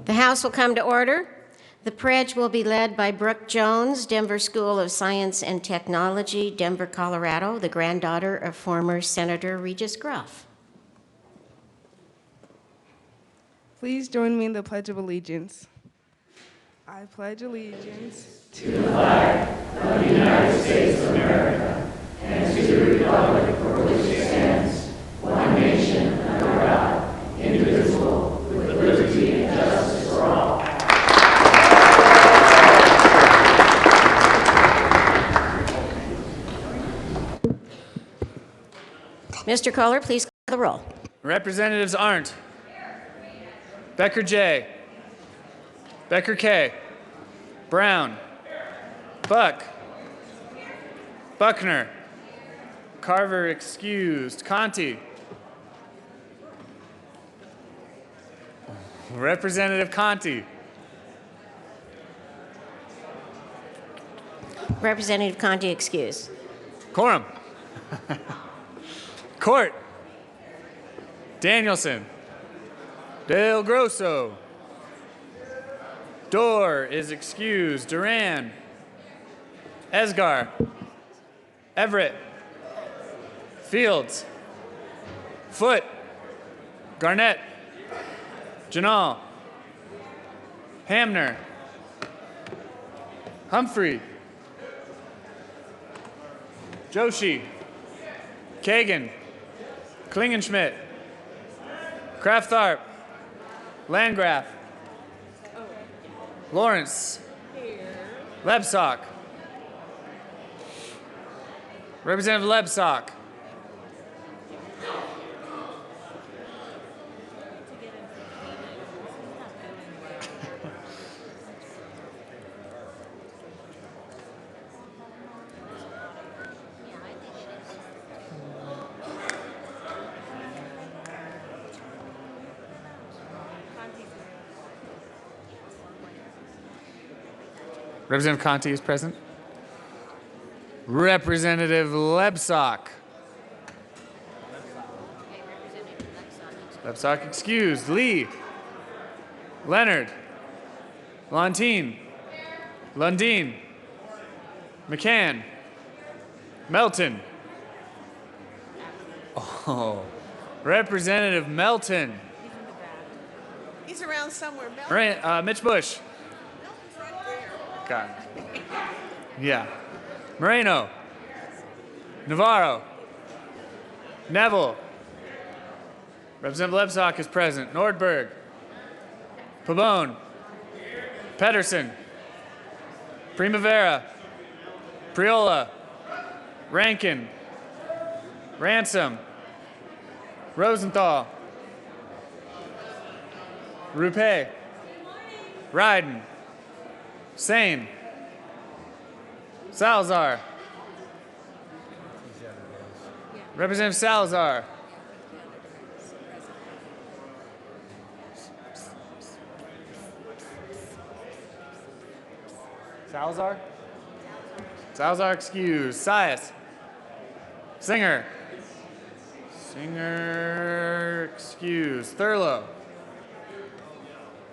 The House will come to order. The pledge will be led by Brooke Jones, Denver School of Science and Technology, Denver, Colorado, the granddaughter of former Senator Regis Gruff. Please join me in the Pledge of Allegiance. I pledge allegiance to the flag of the United States of America and to the republic for which it stands, one nation under God, indivisible, with liberty and justice for all. Mr. Kohler, please call the roll. Representatives Arndt. Becker J. Becker K. Brown. Buck. Buckner. Carver excused. Conti. Representative Conti. Representative Conti excused. Quorum. Court. Danielson. Del Grosso. Dorr is excused. Duran. Esgar. Everett. Fields. Foote. Garnett. Janal. Hamner. Humphrey. Joshi. Kagan. Klingenschmidt. Kraft-Tharp. Landgraf. Lawrence. Lebsock. Representative Lebsock. Representative Conti is present. Representative Lebsock. Lebsock excused. Lee. Leonard. Lontine. Lundeen. McCann. Melton. Oh, Representative Melton. He's around somewhere. Mitch Bush. God. Yeah. Moreno. Navarro. Neville. Representative Lebsock is present. Nordberg. Pabon. Pedersen. Primavera. Priola. Rankin. Ransom. Rosenthal. Rupe. Ryden. Sane. Salazar. Representative Salazar. Salazar? Salazar excused. Sias. Singer. Singer excused. Thurlow.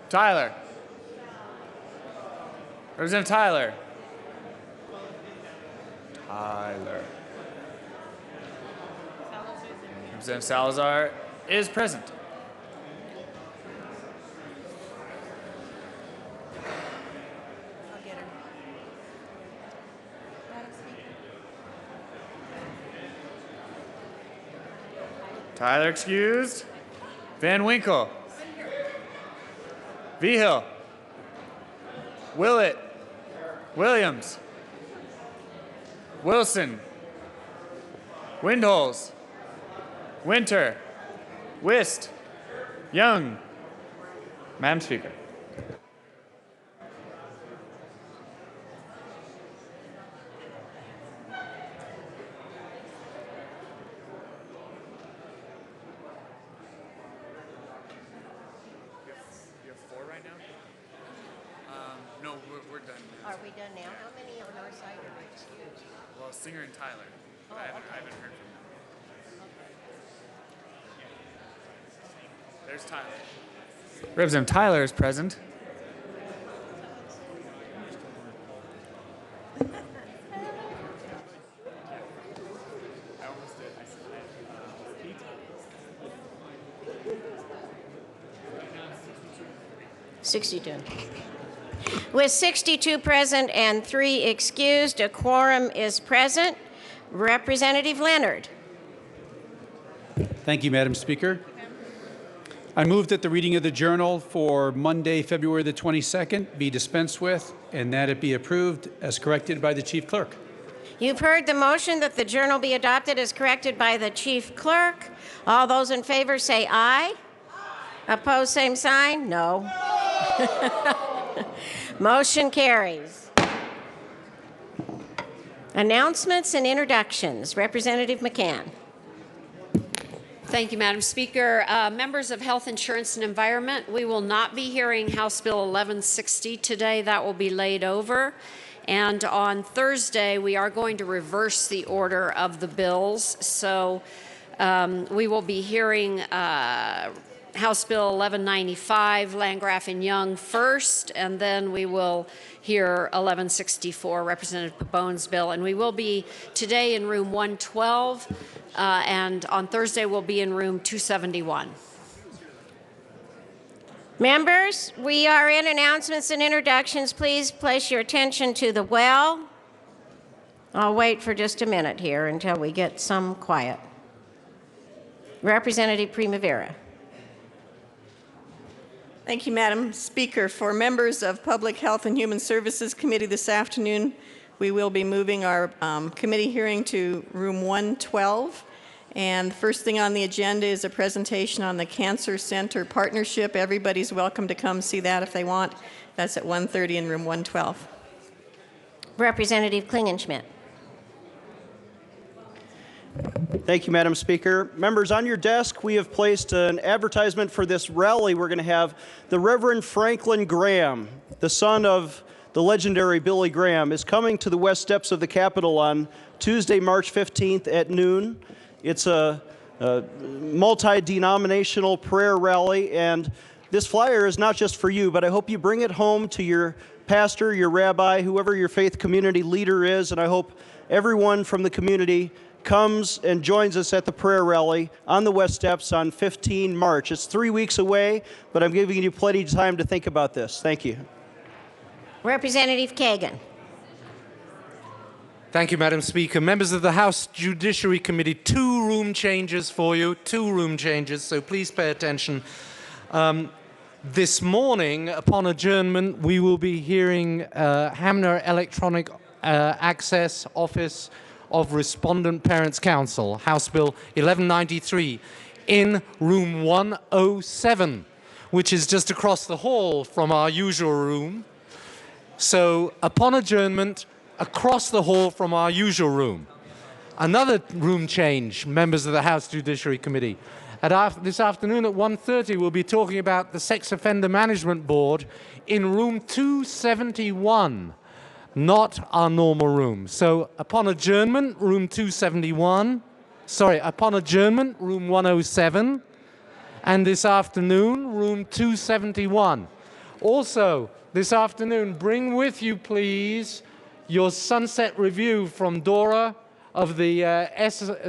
Tyler. Representative Tyler. Tyler. Representative Salazar is present. I'll get her. Tyler excused. Van Winkle. Vigil. Willett. Williams. Wilson. Windholes. Winter. Wist. Young. Madam Speaker. You have 4 right now? No, we're done. Are we done now? How many on our side are excused? Well, Singer and Tyler. But I haven't heard from them. There's Tyler. Representative Tyler is present. With 62 present and 3 excused, a quorum is present. Representative Leonard. Thank you, Madam Speaker. I move that the reading of the journal for Monday, February the 22nd be dispensed with and that it be approved as corrected by the Chief Clerk. You've heard the motion that the journal be adopted as corrected by the Chief Clerk. All those in favor say aye. Opposed, same sign? No. Motion carries. Announcements and introductions. Representative McCann. Thank you, Madam Speaker. Members of Health Insurance and Environment, we will not be hearing House Bill 1160 today. That will be laid over. And on Thursday, we are going to reverse the order of the bills. So we will be hearing House Bill 1195, Landgraf and Young first, and then we will hear 1164, Representative Pabone's bill. And we will be today in room 112, and on Thursday we'll be in room 271. Members, we are in announcements and introductions. Please place your attention to the well. I'll wait for just a minute here until we get some quiet. Representative Primavera. Thank you, Madam Speaker. For members of Public Health and Human Services Committee this afternoon, we will be moving our committee hearing to room 112. And the first thing on the agenda is a presentation on the Cancer Center Partnership. Everybody's welcome to come see that if they want. That's at 1:30 in room 112. Representative Klingenschmidt. Thank you, Madam Speaker. Members, on your desk, we have placed an advertisement for this rally we're going to have. The Reverend Franklin Graham, the son of the legendary Billy Graham, is coming to the west steps of the Capitol on Tuesday, March 15th at noon. It's a multi-denominational prayer rally, and this flyer is not just for you, but I hope you bring it home to your pastor, your rabbi, whoever your faith community leader is, and I hope everyone from the community comes and joins us at the prayer rally on the West Steps on 15 March. It's 3 weeks away, but I'm giving you plenty of time to think about this. Thank you. Representative Kagan. Thank you, Madam Speaker. Members of the House Judiciary Committee, 2 room changes for you, 2 room changes, so please pay attention. This morning, upon adjournment, we will be hearing Hamner Electronic Access Office of Respondent Parents Council, House Bill 1193, in room 107, which is just across the hall from our usual room. So, upon adjournment, across the hall from our usual room. Another room change, members of the House Judiciary Committee. This afternoon at 1:30, we'll be talking about the Sex Offender Management Board in room 271. Not our normal room. So upon adjournment, room 271, upon adjournment, room 107, and this afternoon, room 271. Also, this afternoon, bring with you, please, your sunset review from Dora of the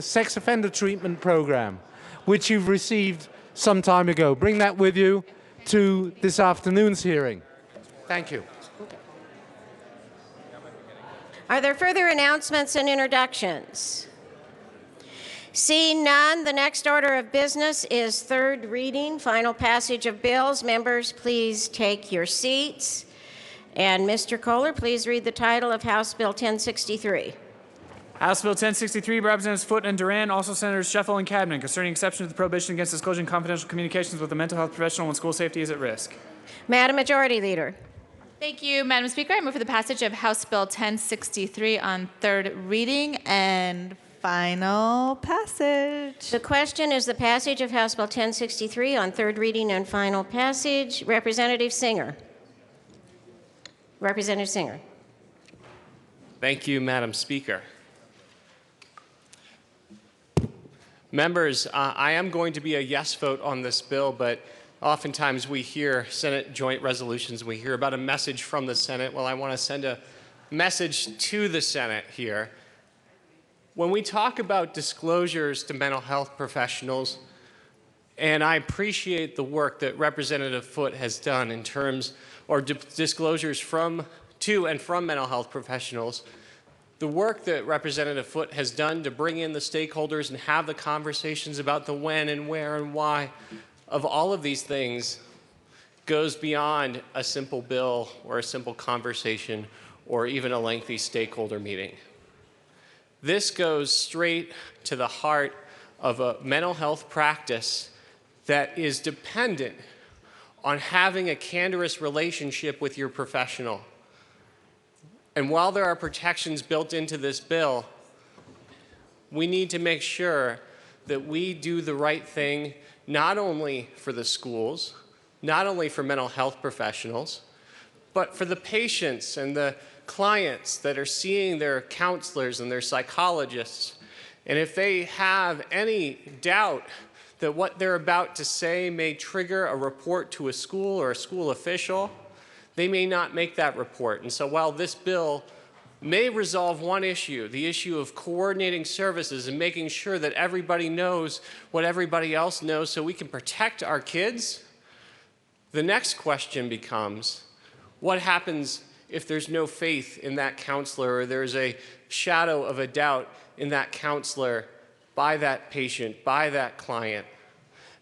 Sex Offender Treatment Program, which you've received some time ago. Bring that with you to this afternoon's hearing. Thank you. Are there further announcements and introductions? Seeing none, the next order of business is third reading, final passage of bills. Members, please take your seats. And Mr. Kohler, please read the title of House Bill 1063. House Bill 1063 by Representatives Foote and Duran, also Senators Sheffel and Cadman, concerning exception to the prohibition against disclosing confidential communications with a mental health professional when school safety is at risk. Madam Majority Leader. Thank you, Madam Speaker. I move for the passage of House Bill 1063 on third reading and final passage. The question is the passage of House Bill 1063 on third reading and final passage. Representative Singer. Representative Singer. Thank you, Madam Speaker. Members, I am going to be a yes vote on this bill, but Oftentimes we hear Senate joint resolutions, we hear about a message from the Senate. Well, I want to send a message to the Senate here. When we talk about disclosures to mental health professionals, and I appreciate the work that Representative Foote has done in terms, or disclosures to and from mental health professionals, the work that Representative Foote has done to bring in the stakeholders and have the conversations about the when and where and why of all of these things goes beyond a simple bill or a simple conversation or even a lengthy stakeholder meeting. This goes straight to the heart of a mental health practice that is dependent on having a candorous relationship with your professional. And while there are protections built into this bill, we need to make sure that we do the right thing, not only for the schools, not only for mental health professionals, but for the patients and the clients that are seeing their counselors and their psychologists. And if they have any doubt that what they're about to say may trigger a report to a school or a school official, they may not make that report. And so while this bill may resolve one issue, the issue of coordinating services and making sure that everybody knows what everybody else knows so we can protect our kids, the next question becomes, what happens if there's no faith in that counselor or there's a shadow of a doubt in that counselor by that patient, by that client,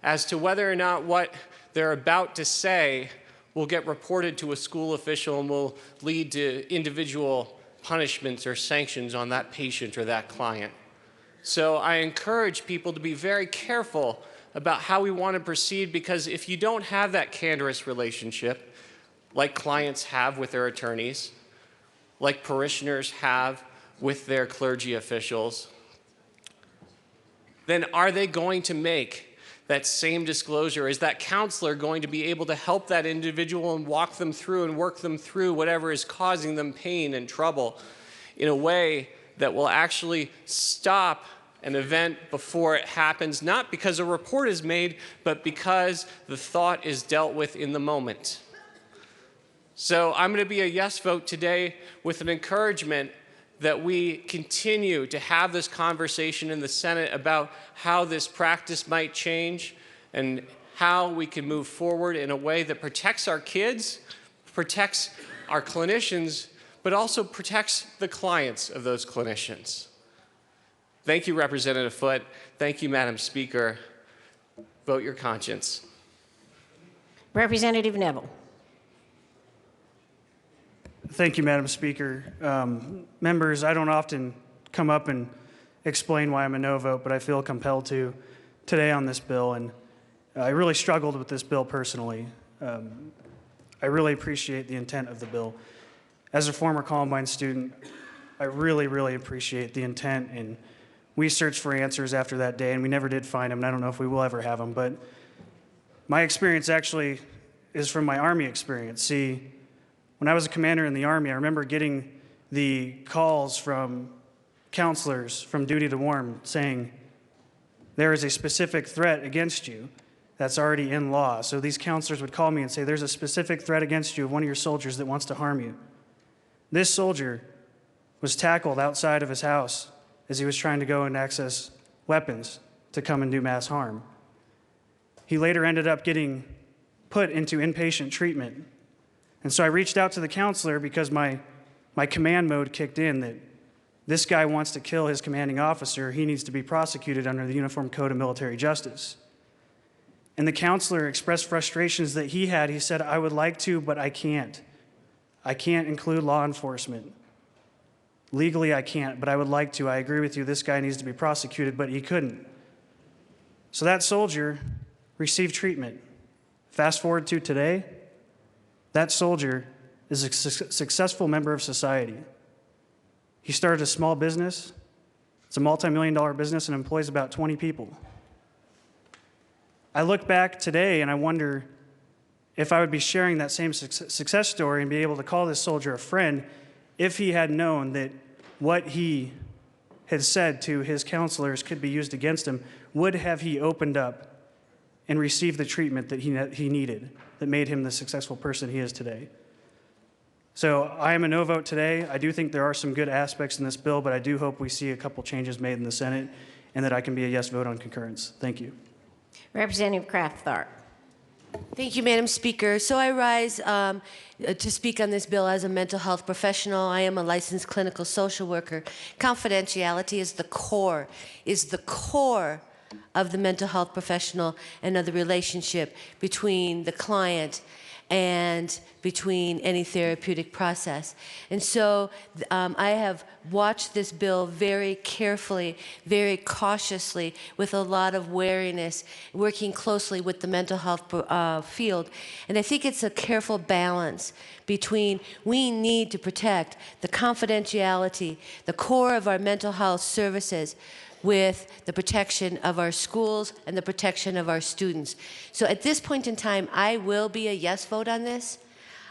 as to whether or not what they're about to say will get reported to a school official and will lead to individual punishments or sanctions on that patient or that client. So I encourage people to be very careful about how we want to proceed, because if you don't have that candorous relationship, like clients have with their attorneys, like parishioners have with their clergy officials, then are they going to make that same disclosure? Is that counselor going to be able to help that individual and walk them through and work them through whatever is causing them pain and trouble in a way that will actually stop an event before it happens, not because a report is made, but because the thought is dealt with in the moment? So I'm going to be a yes vote today with an encouragement that we continue to have this conversation in the Senate about how this practice might change and how we can move forward in a way that protects our kids, protects our clinicians, but also protects the clients of those clinicians. Thank you, Representative Foote. Thank you, Madam Speaker. Vote your conscience. Representative Neville. Thank you, Madam Speaker. Members, I don't often come up and explain why I'm a no vote, but I feel compelled to today on this bill. And I really struggled with this bill personally. I really appreciate the intent of the bill. As a former Columbine student, I really, really appreciate the intent. And we searched for answers after that day, and we never did find them. And I don't know if we will ever have them. But my experience actually is from my Army experience. See, when I was a commander in the Army, I remember getting the calls from counselors from duty to warm saying, there is a specific threat against you that's already in law. So these counselors would call me and say, there's a specific threat against you of one of your soldiers that wants to harm you. This soldier was tackled outside of his house as he was trying to go and access weapons to come and do mass harm. He later ended up getting put into inpatient treatment. And so I reached out to the counselor because my command mode kicked in that this guy wants to kill his commanding officer. He needs to be prosecuted under the Uniform Code of Military Justice. And the counselor expressed frustrations that he had. He said, I would like to, but I can't. I can't include law enforcement. Legally, I can't, but I would like to. I agree with you. This guy needs to be prosecuted, but he couldn't. So that soldier received treatment. Fast forward to today, that soldier is a successful member of society. He started a small business. It's a multi-million-dollar business and employs about 20 people. I look back today and I wonder if I would be sharing that same success story and be able to call this soldier a friend if he had known that what he had said to his counselors could be used against him. Would have he opened up and receive the treatment that he needed that made him the successful person he is today. So I am a no vote today. I do think there are some good aspects in this bill, but I do hope we see a couple changes made in the Senate and that I can be a yes vote on concurrence. Thank you. Representative Kraft Tharp. Thank you, Madam Speaker. So I rise to speak on this bill as a mental health professional. I am a licensed clinical social worker. Confidentiality is the core of the mental health professional and of the relationship between the client and between any therapeutic process. And so I have watched this bill very carefully, very cautiously, with a lot of wariness, working closely with the mental health field. And I think it's a careful balance between we need to protect the confidentiality, the core of our mental health services, with the protection of our schools and the protection of our students. So at this point in time, I will be a yes vote on this.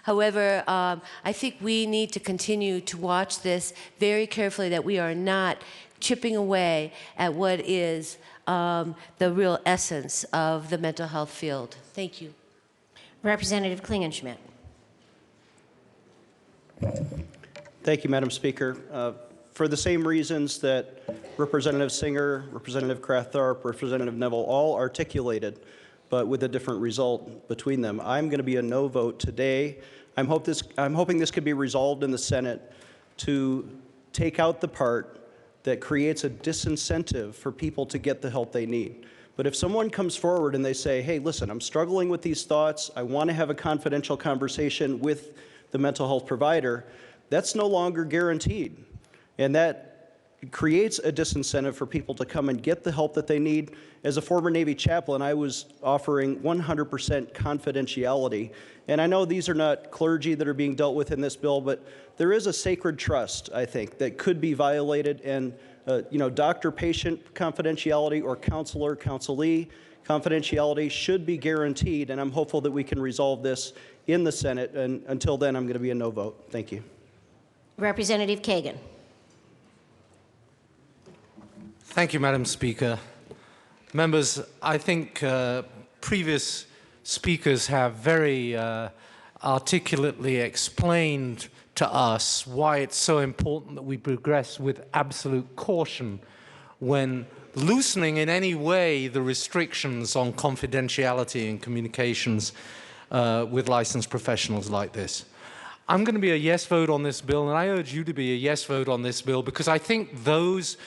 However, I think we need to continue to watch this very carefully, that we are not chipping away at what is the real essence of the mental health field. Thank you. Representative Klingenschmidt. Thank you, Madam Speaker. For the same reasons that Representative Singer, Representative Kraft Tharp, Representative Neville all articulated, but with a different result between them, I'm going to be a no vote today. I'm hoping this could be resolved in the Senate to take out the part that creates a disincentive for people to get the help they need. But if someone comes forward and they say, hey, listen, I'm struggling with these thoughts, I want to have a confidential conversation with the mental health provider, that's no longer guaranteed. And that creates a disincentive for people to come and get the help that they need. As a former Navy chaplain, I was offering 100% confidentiality. And I know these are not clergy that are being dealt with in this bill, but there is a sacred trust, I think, that could be violated. And, doctor-patient confidentiality or counselor-counselee confidentiality should be guaranteed. And I'm hopeful that we can resolve this in the Senate. And until then, I'm going to be a no vote. Thank you. Representative Kagan. Thank you, Madam Speaker. Members, I think previous speakers have very articulately explained to us why it's so important that we progress with absolute caution when loosening in any way the restrictions on confidentiality and communications with licensed professionals like this. I'm going to be a yes vote on this bill, and I urge you to be a yes vote on this bill, because I think those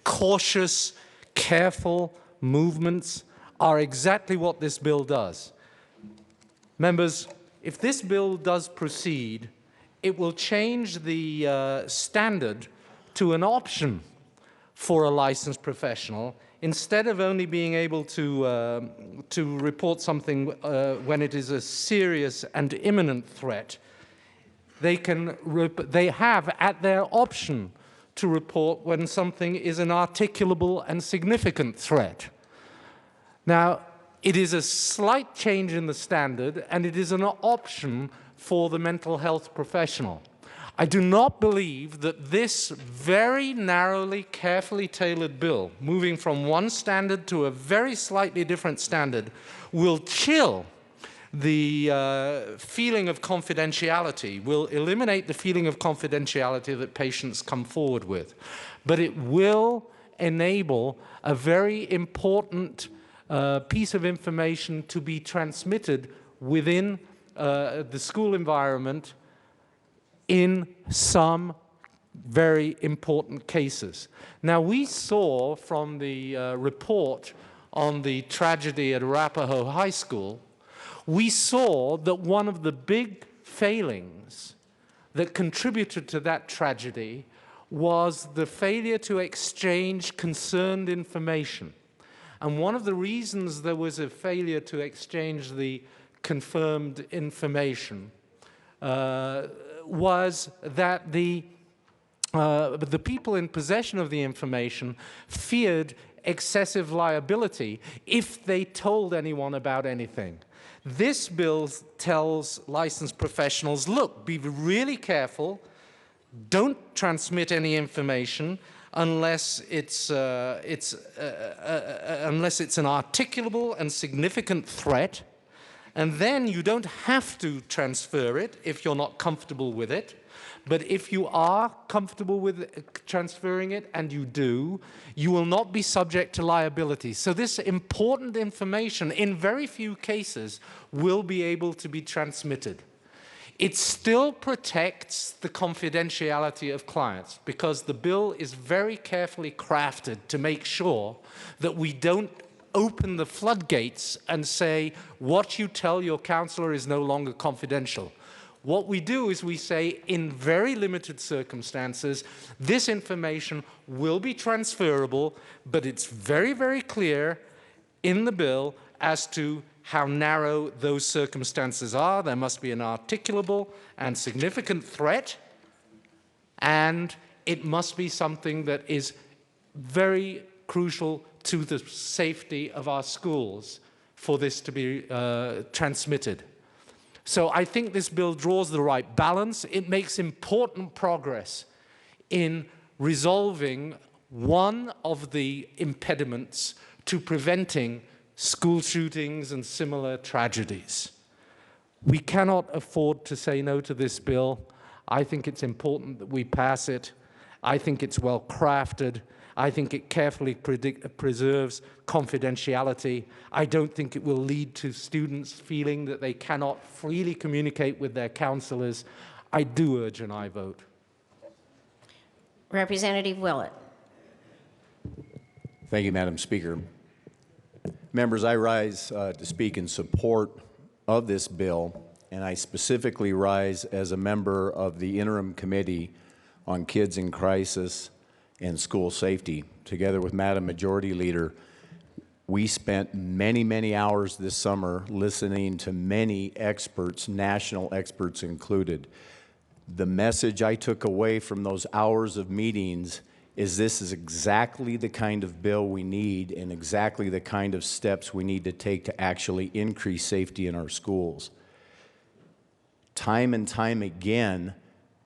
cautious, careful movements are exactly what this bill does. Members, if this bill does proceed, it will change the standard to an option for a licensed professional. Instead of only being able to report something when it is a serious and imminent threat, they have at their option to report when something is an articulable and significant threat. Now, it is a slight change in the standard, and it is an option for the mental health professional. I do not believe that this very narrowly, carefully tailored bill, moving from one standard to a very slightly different standard, will chill the feeling of confidentiality, will eliminate the feeling of confidentiality that patients come forward with. But it will enable a very important piece of information to be transmitted within the school environment in some very important cases. Now, we saw from the report on the tragedy at Arapahoe High School, we saw that one of the big failings that contributed to that tragedy was the failure to exchange concerned information. And one of the reasons there was a failure to exchange the confirmed information was that the people in possession of the information feared excessive liability if they told anyone about anything. This bill tells licensed professionals, look, be really careful, don't transmit any information unless it's an articulable and significant threat, and then you don't have to transfer it if you're not comfortable with it. But if you are comfortable with transferring it, and you do, you will not be subject to liability. So this important information, in very few cases, will be able to be transmitted. It still protects the confidentiality of clients, because the bill is very carefully crafted to make sure that we don't open the floodgates and say, what you tell your counselor is no longer confidential. What we do is we say, in very limited circumstances, this information will be transferable, but it's very, very clear in the bill as to how narrow those circumstances are. There must be an articulable and significant threat, and it must be something that is very crucial to the safety of our schools for this to be transmitted. So I think this bill draws the right balance. It makes important progress in resolving one of the impediments to preventing school shootings and similar tragedies. We cannot afford to say no to this bill. I think it's important that we pass it. I think it's well crafted. I think it carefully preserves confidentiality. I don't think it will lead to students feeling that they cannot freely communicate with their counselors. I do urge an aye vote. Representative Willett. Thank you, Madam Speaker. Members, I rise to speak in support of this bill, and I specifically rise as a member of the Interim Committee on Kids in Crisis and School Safety. Together with Madam Majority Leader, we spent many, many hours this summer listening to many experts, national experts included. The message I took away from those hours of meetings is this is exactly the kind of bill we need and exactly the kind of steps we need to take to actually increase safety in our schools. Time and time again,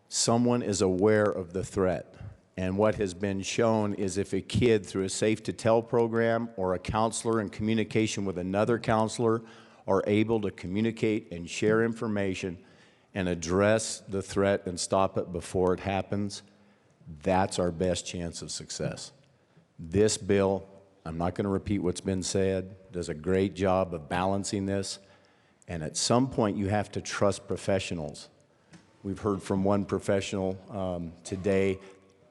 someone is aware of the threat. And what has been shown is if a kid, through a Safe to Tell program or a counselor in communication with another counselor, are able to communicate and share information and address the threat and stop it before it happens, that's our best chance of success. This bill, I'm not going to repeat what's been said, does a great job of balancing this. And at some point, you have to trust professionals. We've heard from one professional today.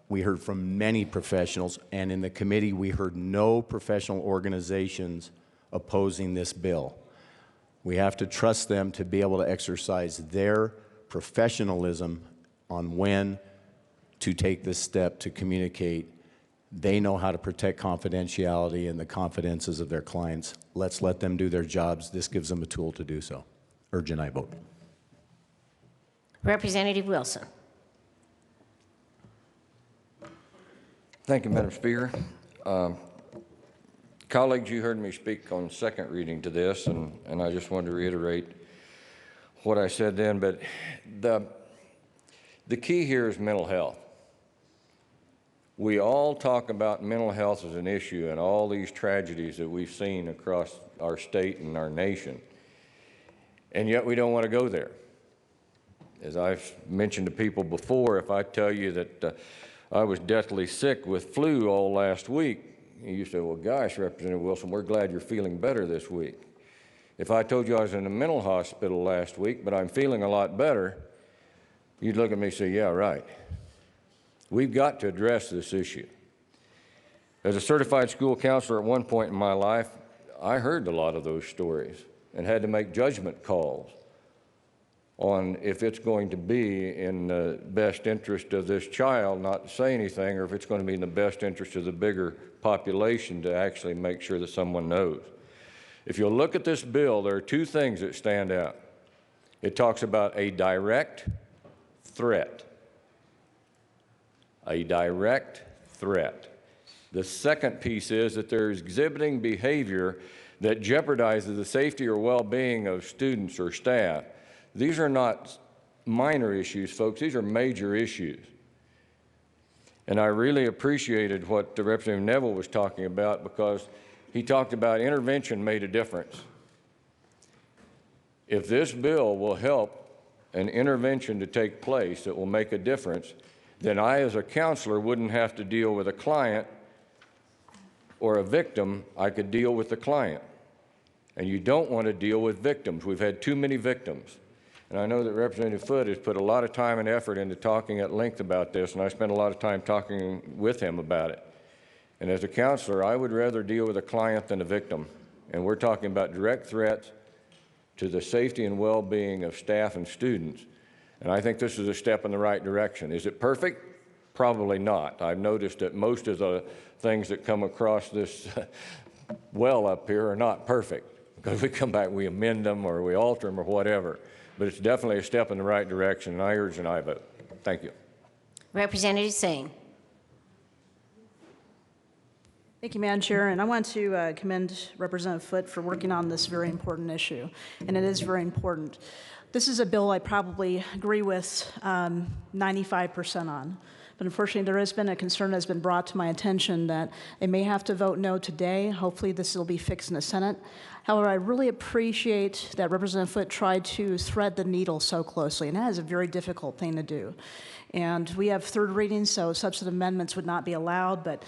We heard from many professionals, and in the committee, we heard no professional organizations opposing this bill. We have to trust them to be able to exercise their professionalism on when to take this step to communicate. They know how to protect confidentiality and the confidences of their clients. Let's let them do their jobs. This gives them a tool to do so. Urge an aye vote. Representative Wilson. Thank you, Madam Speaker. Colleagues, you heard me speak on second reading to this, and I just wanted to reiterate what I said then, but the key here is mental health. We all talk about mental health as an issue and all these tragedies that we've seen across our state and our nation, and yet we don't want to go there. As I've mentioned to people before, if I tell you that I was deathly sick with flu all last week, you say, well, gosh, Representative Wilson, we're glad you're feeling better this week. If I told you I was in a mental hospital last week, but I'm feeling a lot better, you'd look at me and say, yeah, right. We've got to address this issue. As a certified school counselor at one point in my life, I heard a lot of those stories and had to make judgment calls on if it's going to be in the best interest of this child not to say anything, or if it's going to be in the best interest of the bigger population to actually make sure that someone knows. If you'll look at this bill, there are two things that stand out. It talks about a direct threat. A direct threat. The second piece is that there is exhibiting behavior that jeopardizes the safety or well-being of students or staff. These are not minor issues, folks. These are major issues. And I really appreciated what Representative Neville was talking about, because he talked about intervention made a difference. If this bill will help an intervention to take place that will make a difference, then I, as a counselor, wouldn't have to deal with a client or a victim. I could deal with the client. And you don't want to deal with victims. We've had too many victims. And I know that Representative Foote has put a lot of time and effort into talking at length about this, and I spent a lot of time talking with him about it. And as a counselor, I would rather deal with a client than a victim. And we're talking about direct threats to the safety and well-being of staff and students. And I think this is a step in the right direction. Is it perfect? Probably not. I've noticed that most of the things that come across this well up here are not perfect, because we come back, we amend them, or we alter them, or whatever. But it's definitely a step in the right direction, and I urge an aye vote. Thank you. Representative Singh. Thank you, Madam Chair, and I want to commend Representative Foote for working on this very important issue, and it is very important. This is a bill I probably agree with 95% on, but unfortunately there has been a concern that has been brought to my attention that I may have to vote no today. Hopefully this will be fixed in the Senate. However, I really appreciate that Representative Foote tried to thread the needle so closely, and that is a very difficult thing to do. And we have third readings, so substantive amendments would not be allowed, but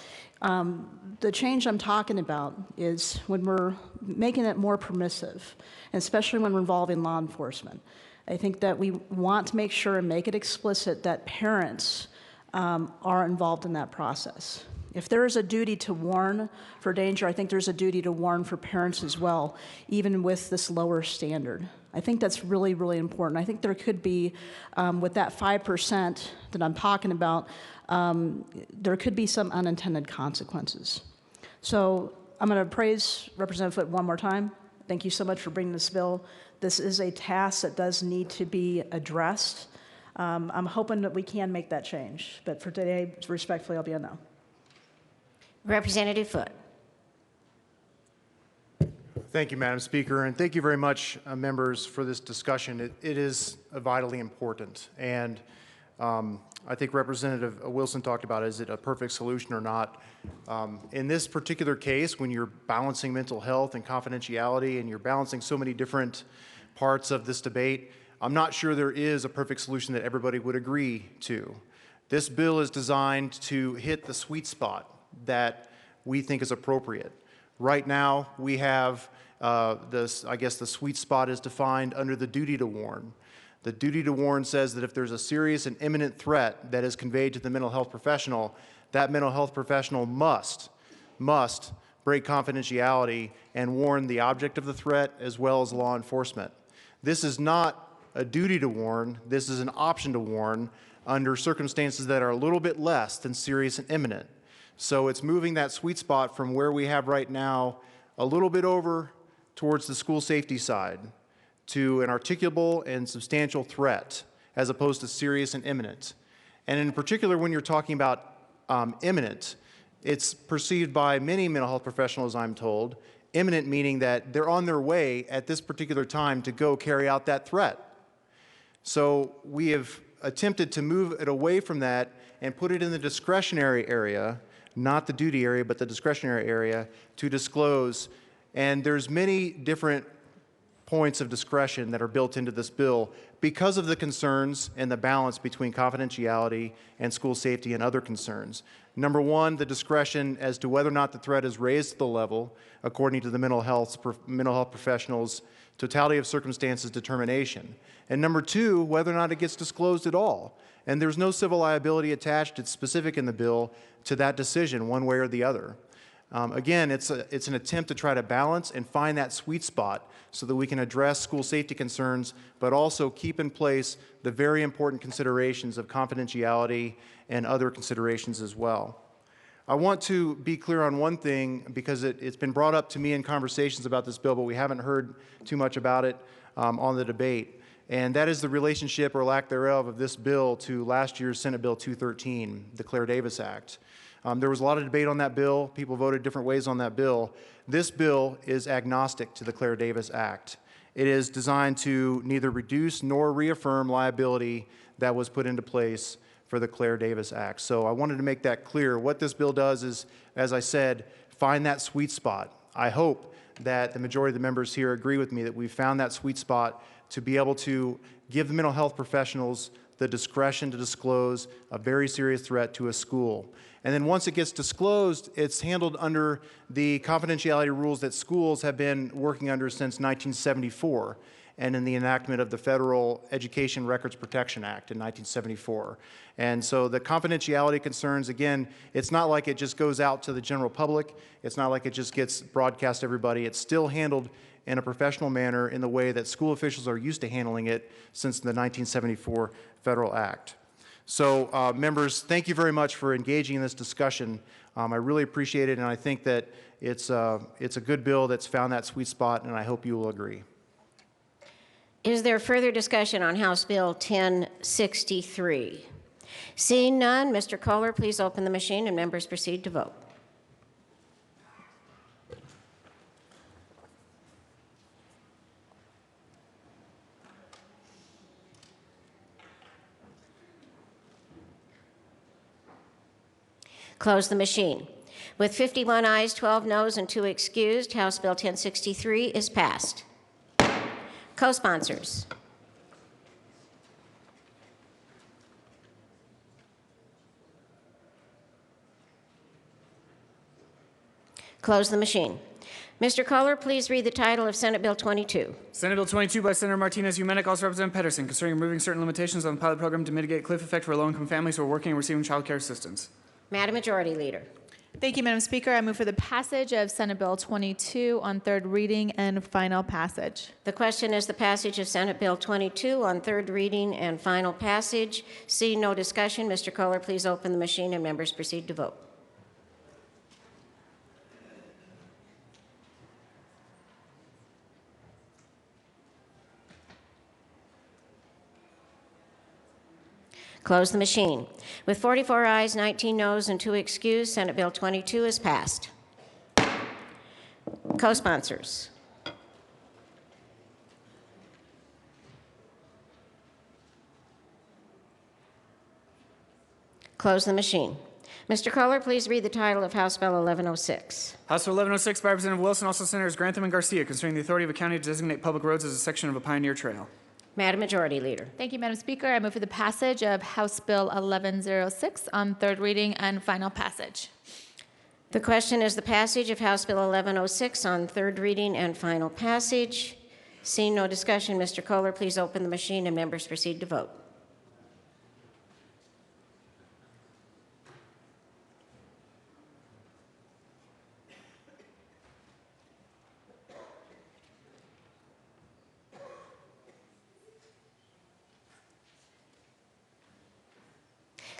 the change I'm talking about is when we're making it more permissive, and especially when we're involving law enforcement. I think that we want to make sure and make it explicit that parents are involved in that process. If there is a duty to warn for danger, I think there's a duty to warn for parents as well, even with this lower standard. I think that's really, really important. I think there could be, with that 5% that I'm talking about, there could be some unintended consequences. So I'm going to praise Representative Foote one more time. Thank you so much for bringing this bill. This is a task that does need to be addressed. I'm hoping that we can make that change, but for today, respectfully, I'll be a no. Representative Foote. Thank you, Madam Speaker, and thank you very much, members, for this discussion. It is vitally important, and I think Representative Wilson talked about, is it a perfect solution or not? In this particular case, when you're balancing mental health and confidentiality, and you're balancing so many different parts of this debate, I'm not sure there is a perfect solution that everybody would agree to. This bill is designed to hit the sweet spot that we think is appropriate. Right now, we have I guess the sweet spot is defined under the duty to warn. The duty to warn says that if there's a serious and imminent threat that is conveyed to the mental health professional, that mental health professional must break confidentiality and warn the object of the threat as well as law enforcement. This is not a duty to warn, this is an option to warn under circumstances that are a little bit less than serious and imminent. So it's moving that sweet spot from where we have right now a little bit over towards the school safety side to an articulable and substantial threat as opposed to serious and imminent. And in particular, when you're talking about imminent, it's perceived by many mental health professionals, I'm told, imminent meaning that they're on their way at this particular time to go carry out that threat. So we have attempted to move it away from that and put it in the discretionary area, not the duty area, but the discretionary area to disclose. And there's many different points of discretion that are built into this bill because of the concerns and the balance between confidentiality and school safety and other concerns. Number one, the discretion as to whether or not the threat is raised to the level according to the mental health professionals' totality of circumstances determination. And number two, whether or not it gets disclosed at all. And there's no civil liability attached. It's specific in the bill to that decision one way or the other. Again, it's an attempt to try to balance and find that sweet spot so that we can address school safety concerns, but also keep in place the very important considerations of confidentiality and other considerations as well. I want to be clear on one thing because it's been brought up to me in conversations about this bill, but we haven't heard too much about it on the debate. And that is the relationship or lack thereof of this bill to last year's Senate Bill 213, the Claire Davis Act. There was a lot of debate on that bill. People voted different ways on that bill. This bill is agnostic to the Claire Davis Act. It is designed to neither reduce nor reaffirm liability that was put into place for the Claire Davis Act. So I wanted to make that clear. What this bill does is, as I said, find that sweet spot. I hope that the majority of the members here agree with me that we've found that sweet spot to be able to give the mental health professionals the discretion to disclose a very serious threat to a school. And then once it gets disclosed, it's handled under the confidentiality rules that schools have been working under since 1974 and in the enactment of the Federal Education Records Protection Act in 1974. And so the confidentiality concerns, again, it's not like it just goes out to the general public. It's not like it just gets broadcast to everybody. It's still handled in a professional manner in the way that school officials are used to handling it since the 1974 Federal Act. So members, thank you very much for engaging in this discussion. I really appreciate it, and I think that it's a good bill that's found that sweet spot, and I hope you will agree. Is there further discussion on House Bill 1063? Seeing none, Mr. Kohler, please open the machine and members proceed to vote. Close the machine. With 51 ayes, 12 noes, and 2 excused, House Bill 1063 is passed. Co-sponsors. Close the machine. Mr. Kohler, please read the title of Senate Bill 22. Senate Bill 22 by Senator Martinez-Umenick, also Representative Pedersen, concerning removing certain limitations on the pilot program to mitigate cliff effect for low-income families who are working and receiving child care assistance. Madam Majority Leader. Thank you, Madam Speaker. I move for the passage of Senate Bill 22 on third reading and final passage. The question is the passage of Senate Bill 22 on third reading and final passage. Seeing no discussion, Mr. Kohler, please open the machine and members proceed to vote. Close the machine. With 44 ayes, 19 noes, and 2 excused, Senate Bill 22 is passed. Co-sponsors. Close the machine. Mr. Kohler, please read the title of House Bill 1106. House Bill 1106 by Representative Wilson, also Senators Grantham and Garcia, concerning the authority of a county to designate public roads as a section of a pioneer trail. Madam Majority Leader. Thank you, Madam Speaker. I move for the passage of House Bill 1106 on third reading and final passage. The question is the passage of House Bill 1106 on third reading and final passage. Seeing no discussion, Mr. Kohler, please open the machine and members proceed to vote.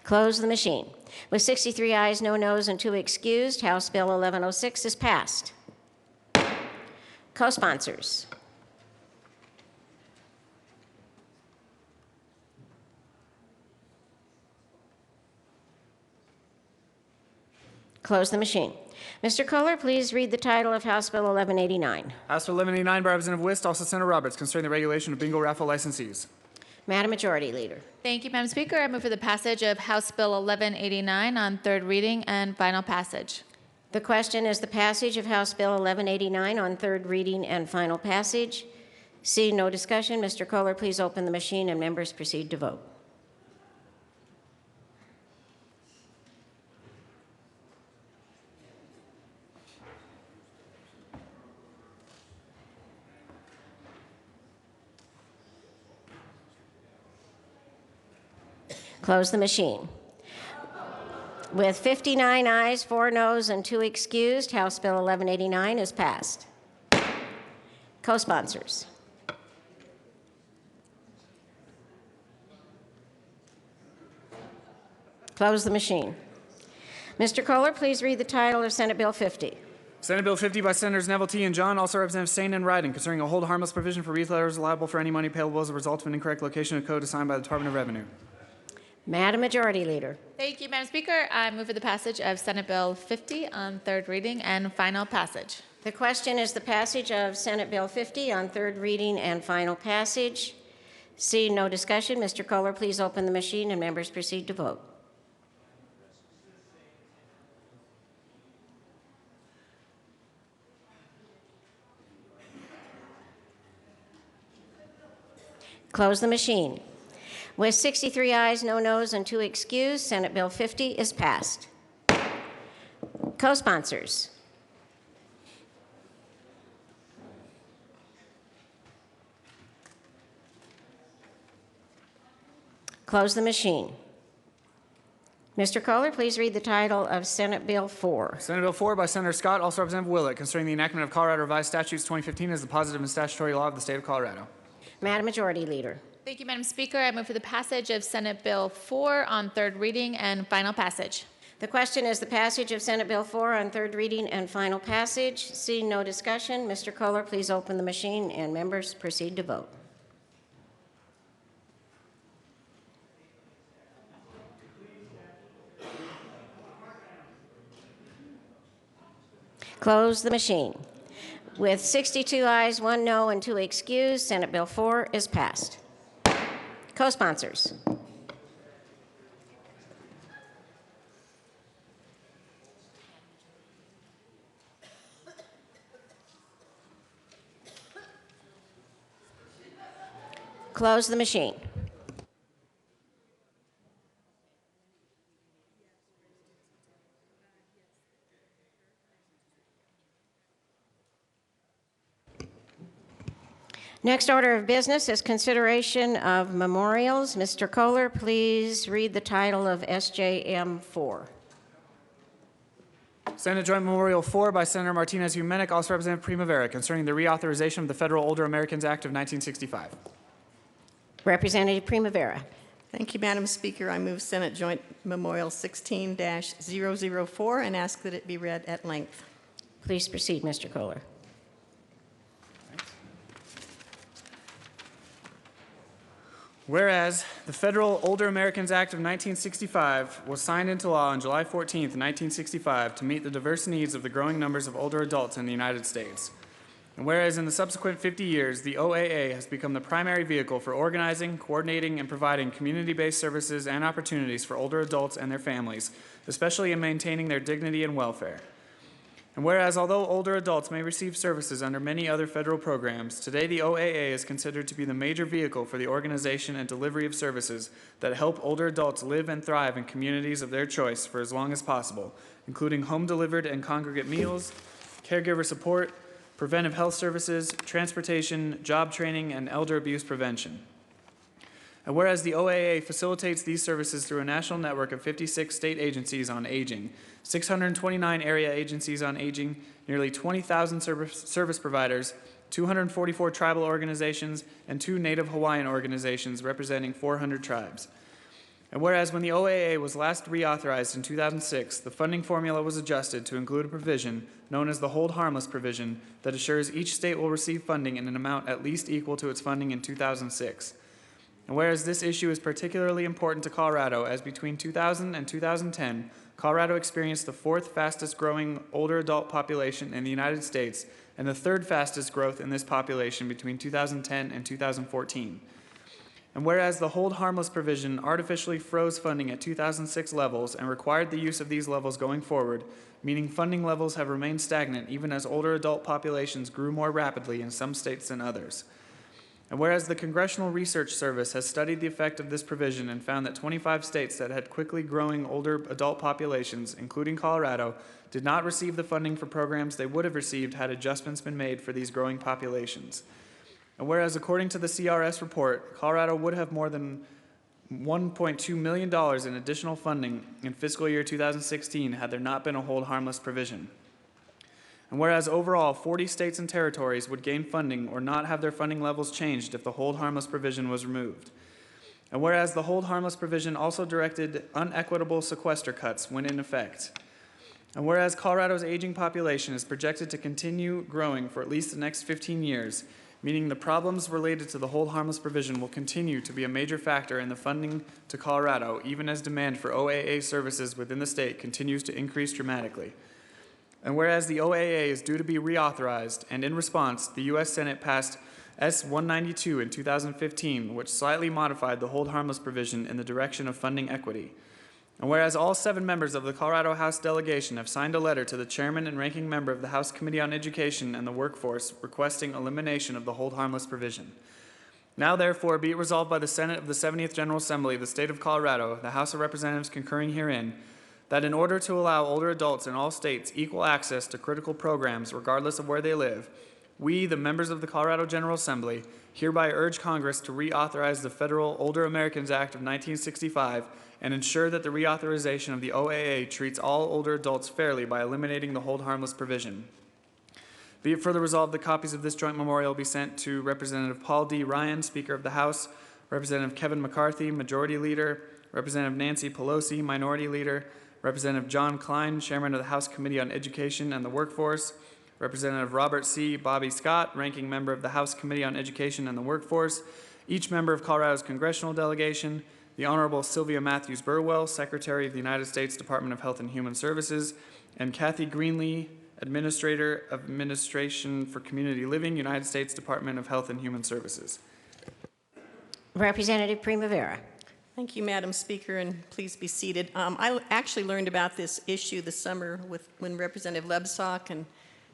Close the machine. With 63 ayes, no noes, and 2 excused, House Bill 1106 is passed. Co-sponsors. Close the machine. Mr. Kohler, please read the title of House Bill 1189. House Bill 1189 by Representative Wist, also Senator Roberts, concerning the regulation of bingo raffle licensees. Madam Majority Leader. Thank you, Madam Speaker. I move for the passage of House Bill 1189 on third reading and final passage. The question is the passage of House Bill 1189 on third reading and final passage. Seeing no discussion, Mr. Kohler, please open the machine and members proceed to vote. Close the machine. With 59 ayes, 4 noes, and 2 excused, House Bill 1189 is passed. Co-sponsors. Close the machine. Mr. Kohler, please read the title of Senate Bill 50. Senate Bill 50 by Senators Neville T. and John, also Representative Stain and Ryden, concerning a hold harmless provision for retailers liable for any money payable as a result of an incorrect location of code assigned by the Department of Revenue. Madam Majority Leader. Thank you, Madam Speaker. I move for the passage of Senate Bill 50 on third reading and final passage. The question is the passage of Senate Bill 50 on third reading and final passage. Seeing no discussion, Mr. Kohler, please open the machine and members proceed to vote. Close the machine. With 63 ayes, no noes, and 2 excused, Senate Bill 50 is passed. Co-sponsors. Close the machine. Mr. Kohler, please read the title of Senate Bill 4. Senate Bill 4 by Senator Scott, also Representative Willett, concerning the enactment of Colorado Revised Statutes 2015 as the positive and statutory law of the state of Colorado. Madam Majority Leader. Thank you, Madam Speaker. I move for the passage of Senate Bill 4 on third reading and final passage. The question is the passage of Senate Bill 4 on third reading and final passage. Seeing no discussion, Mr. Kohler, please open the machine and members proceed to vote. Close the machine. With 62 ayes, 1 no, and 2 excused, Senate Bill 4 is passed. Co-sponsors. Close the machine. Next order of business is consideration of memorials. Mr. Kohler, please read the title of SJM 4. Senate Joint Memorial 4 by Senator Martinez Humenic, also Representative Primavera, concerning the reauthorization of the Federal Older Americans Act of 1965. Representative Primavera. Thank you, Madam Speaker. I move Senate Joint Memorial 16-004 and ask that it be read at length. Please proceed, Mr. Kohler. Whereas the Federal Older Americans Act of 1965 was signed into law on July 14, 1965 to meet the diverse needs of the growing numbers of older adults in the United States. And whereas in the subsequent 50 years, the OAA has become the primary vehicle for organizing, coordinating, and providing community-based services and opportunities for older adults and their families, especially in maintaining their dignity and welfare. And whereas although older adults may receive services under many other federal programs, today the OAA is considered to be the major vehicle for the organization and delivery of services that help older adults live and thrive in communities of their choice for as long as possible, including home-delivered and congregate meals, caregiver support, preventive health services, transportation, job training, and elder abuse prevention. And whereas the OAA facilitates these services through a national network of 56 state agencies on aging, 629 area agencies on aging, nearly 20,000 service providers, 244 tribal organizations, and 2 Native Hawaiian organizations representing 400 tribes. And whereas when the OAA was last reauthorized in 2006, the funding formula was adjusted to include a provision known as the Hold Harmless provision that assures each state will receive funding in an amount at least equal to its funding in 2006. And whereas this issue is particularly important to Colorado, as between 2000 and 2010, Colorado experienced the 4th fastest growing older adult population in the United States and the 3rd fastest growth in this population between 2010 and 2014. And whereas the Hold Harmless provision artificially froze funding at 2006 levels and required the use of these levels going forward, meaning funding levels have remained stagnant even as older adult populations grew more rapidly in some states than others. And whereas the Congressional Research Service has studied the effect of this provision and found that 25 states that had quickly growing older adult populations, including Colorado, did not receive the funding for programs they would have received had adjustments been made for these growing populations. And whereas according to the CRS report, Colorado would have more than $1.2 million in additional funding in fiscal year 2016 had there not been a Hold Harmless provision. And whereas overall 40 states and territories would gain funding or not have their funding levels changed if the Hold Harmless provision was removed. And whereas the Hold Harmless provision also directed unequitable sequester cuts when in effect. And whereas Colorado's aging population is projected to continue growing for at least the next 15 years, meaning the problems related to the Hold Harmless provision will continue to be a major factor in the funding to Colorado, even as demand for OAA services within the state continues to increase dramatically. And whereas the OAA is due to be reauthorized, and in response, the U.S. Senate passed S-192 in 2015, which slightly modified the hold harmless provision in the direction of funding equity. And whereas all 7 members of the Colorado House delegation have signed a letter to the chairman and ranking member of the House Committee on Education and the Workforce requesting elimination of the hold harmless provision. Now therefore be it resolved by the Senate of the 70th General Assembly of the State of Colorado, the House of Representatives concurring herein, that in order to allow older adults in all states equal access to critical programs regardless of where they live, we, the members of the Colorado General Assembly, hereby urge Congress to reauthorize the Federal Older Americans Act of 1965 and ensure that the reauthorization of the OAA treats all older adults fairly by eliminating the hold harmless provision. Be it further resolved that copies of this joint memorial be sent to Representative Paul D. Ryan, Speaker of the House, Representative Kevin McCarthy, Majority Leader, Representative Nancy Pelosi, Minority Leader, Representative John Klein, Chairman of the House Committee on Education and the Workforce, Representative Robert C. Bobby Scott, Ranking Member of the House Committee on Education and the Workforce, each member of Colorado's congressional delegation, the Honorable Sylvia Matthews Burwell, Secretary of the United States Department of Health and Human Services, and Kathy Greenlee, Administrator of Administration for Community Living, United States Department of Health and Human Services. Representative Primavera. Thank you, Madam Speaker, and please be seated. I actually learned about this issue this summer when Representative Lebsock and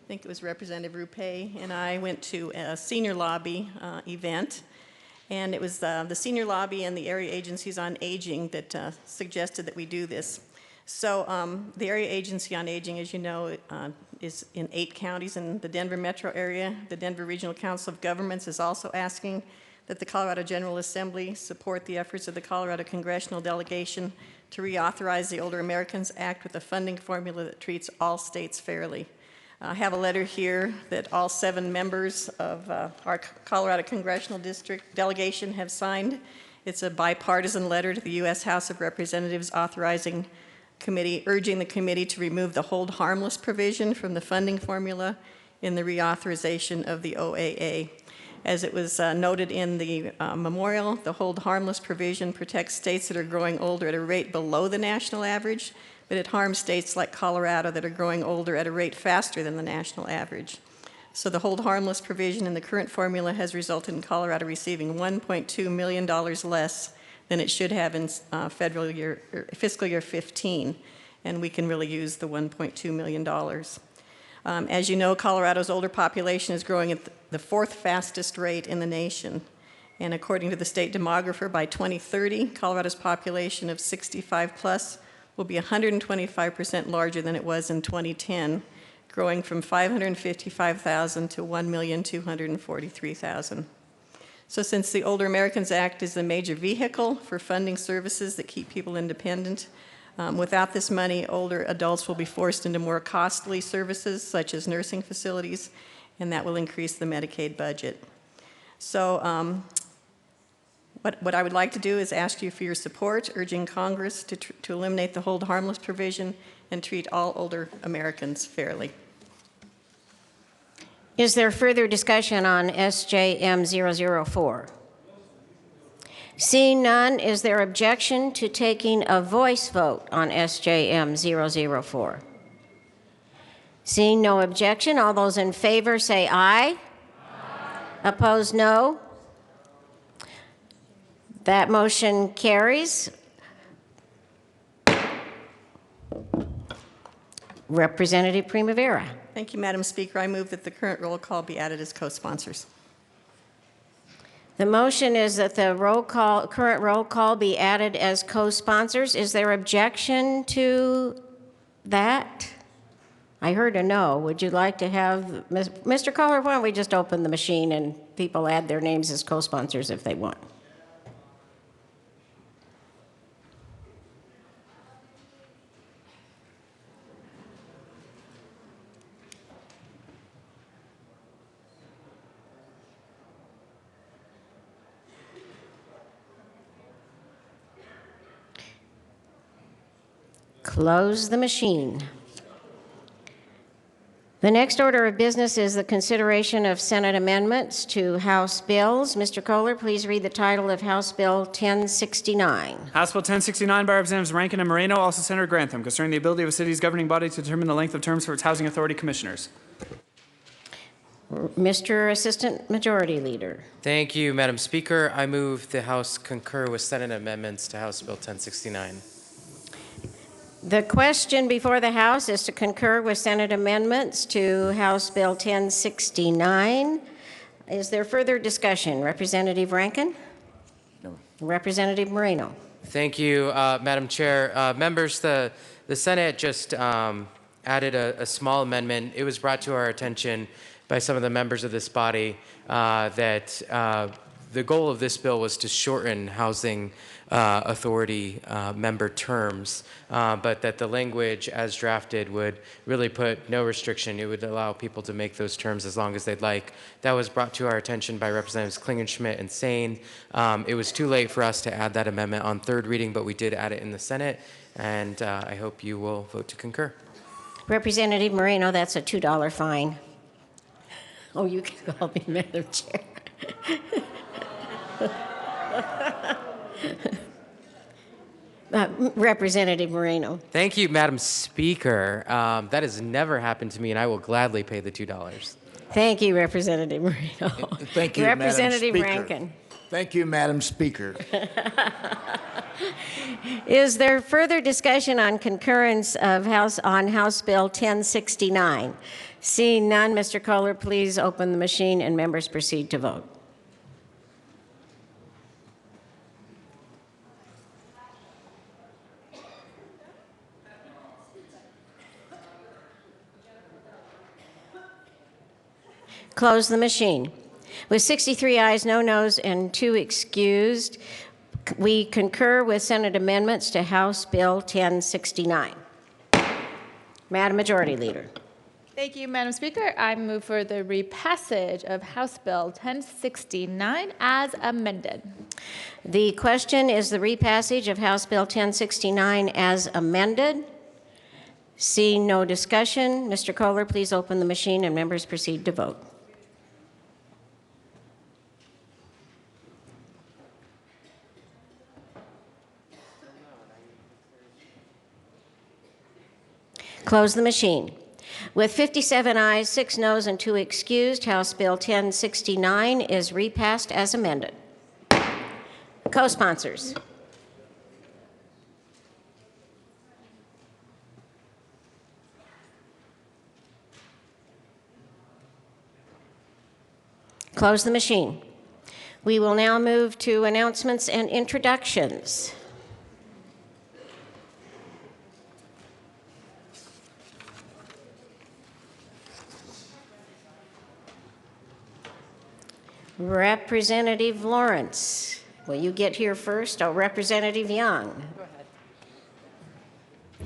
I think it was Representative Rupe and I went to a senior lobby event. And it was the senior lobby and the area agencies on aging that suggested that we do this. So the Area Agency on Aging, as you know, is in 8 counties in the Denver metro area. The Denver Regional Council of Governments is also asking that the Colorado General Assembly support the efforts of the Colorado Congressional Delegation to reauthorize the Older Americans Act with a funding formula that treats all states fairly. I have a letter here that all 7 members of our Colorado Congressional District delegation have signed. It's a bipartisan letter to the U.S. House of Representatives urging the committee to remove the hold harmless provision from the funding formula in the reauthorization of the OAA. As it was noted in the memorial, the hold harmless provision protects states that are growing older at a rate below the national average, but it harms states like Colorado that are growing older at a rate faster than the national average. So the hold harmless provision in the current formula has resulted in Colorado receiving $1.2 million less than it should have in fiscal year 15, and we can really use the $1.2 million. As you know, Colorado's older population is growing at the 4th fastest rate in the nation. And according to the state demographer, by 2030, Colorado's population of 65 plus will be 125% larger than it was in 2010, growing from 555,000 to 1,243,000. So since the Older Americans Act is a major vehicle for funding services that keep people independent, without this money, older adults will be forced into more costly services such as nursing facilities, and that will increase the Medicaid budget. So what I would like to do is ask you for your support, urging Congress to eliminate the hold harmless provision and treat all older Americans fairly. Is there further discussion on SJM 004? Seeing none, is there objection to taking a voice vote on SJM 004? Seeing no objection, all those in favor say aye. Aye. Opposed, no. That motion carries. Representative Primavera. Thank you, Madam Speaker. I move that the current roll call be added as co-sponsors. The motion is that the current roll call be added as co-sponsors. Is there objection to that? I heard a no. Would you like to have, Mr. Caller, why don't we just open the machine and people add their names as co-sponsors if they want? Close the machine. The next order of business is the consideration of Senate amendments to House bills. Mr. Kohler, please read the title of House Bill 1069. House Bill 1069 by Representatives Rankin and Moreno, also Senator Grantham, concerning the ability of a city's governing body to determine the length of terms for its housing authority commissioners. Mr. Assistant Majority Leader. Thank you, Madam Speaker. I move the House concur with Senate amendments to House Bill 1069. The question before the House is to concur with Senate amendments to House Bill 1069. Is there further discussion? Representative Rankin? No. Representative Moreno? Thank you, Madam Chair. Members, the Senate just added a small amendment. It was brought to our attention by some of the members of this body that the goal of this bill was to shorten housing authority member terms, but that the language as drafted would really put no restriction. It would allow people to make those terms as long as they'd like. That was brought to our attention by Representatives Klingenschmitt and Sane. It was too late for us to add that amendment on third reading, but we did add it in the Senate, and I hope you will vote to concur. Representative Moreno, that's a $2 fine. Oh, you can call me Madam Chair. Representative Moreno. Thank you, Madam Speaker. That has never happened to me, and I will gladly pay the $2. Thank you, Representative Moreno. Thank you, Representative Madam Speaker. Rankin. Thank you, Madam Speaker. Is there further discussion on concurrence of House Bill 1069? Seeing none, Mr. Kohler, please open the machine and members proceed to vote. Close the machine. With 63 ayes, no noes, and 2 excused, we concur with Senate amendments to House Bill 1069. Madam Majority Leader. Thank you, Madam Speaker. I move for the repassage of House Bill 1069 as amended. The question is the repassage of House Bill 1069 as amended. Seeing no discussion, Mr. Kohler, please open the machine and members proceed to vote. Close the machine. With 57 ayes, 6 noes, and 2 excused, House Bill 1069 is repassed as amended. Co-sponsors. Close the machine. We will now move to announcements and introductions. Representative Lawrence, will you get here first? Oh, Representative Young. Go ahead.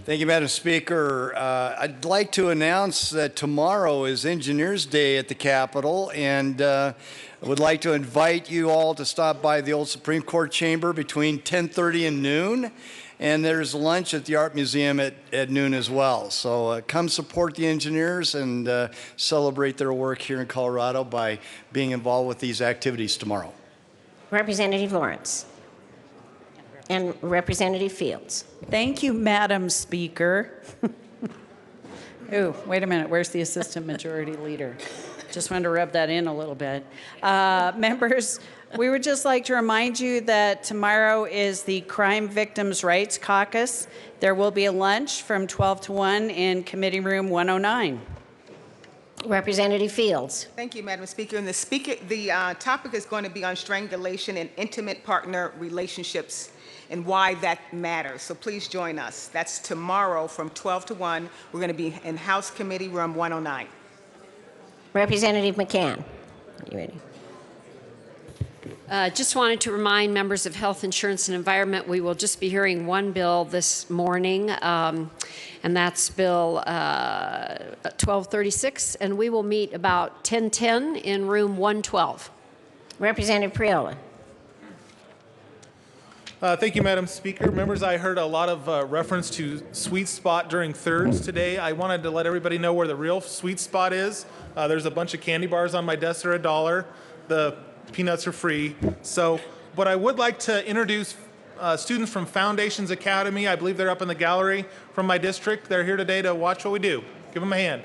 Thank you, Madam Speaker. I'd like to announce that tomorrow is Engineers Day at the Capitol, and I would like to invite you all to stop by the old Supreme Court chamber between 10:30 and noon. And there's lunch at the Art Museum at noon as well. So come support the engineers and celebrate their work here in Colorado by being involved with these activities tomorrow. Representative Lawrence. And Representative Fields. Thank you, Madam Speaker. Oh, wait a minute. Where's the Assistant Majority Leader? Just wanted to rub that in a little bit. Members, we would just like to remind you that tomorrow is the Crime Victims' Rights Caucus. There will be a lunch from 12 to 1 in Committee Room 109. Representative Fields. Thank you, Madam Speaker. And the topic is going to be on strangulation and intimate partner relationships and why that matters. So please join us. That's tomorrow from 12 to 1. We're going to be in House Committee Room 109. Representative McCann. Are you ready? Just wanted to remind members of Health Insurance and Environment, we will just be hearing one bill this morning, and that's Bill 1236, and we will meet about 10:10 in room 112. Representative Priola. Thank you, Madam Speaker. Members, I heard a lot of reference to sweet spot during thirds today. I wanted to let everybody know where the real sweet spot is. There's a bunch of candy bars on my desk. They're $1. The peanuts are free. So, but I would like to introduce students from Foundations Academy. I believe they're up in the gallery from my district. They're here today to watch what we do. Give them a hand.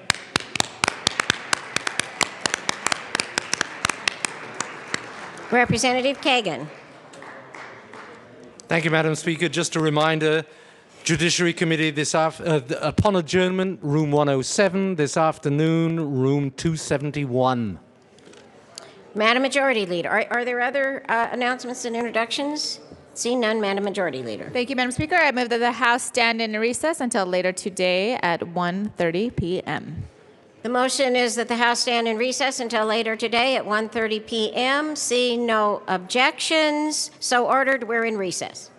Representative Kagan. Thank you, Madam Speaker. Just a reminder, Judiciary Committee upon adjournment, room 107, this afternoon, room 271. Madam Majority Leader, are there other announcements and introductions? Seeing none, Madam Majority Leader. Thank you, Madam Speaker. I move that the House stand in recess until later today at 1:30 p.m. The motion is that the House stand in recess until later today at 1:30 p.m. Seeing no objections, so ordered, we're in recess.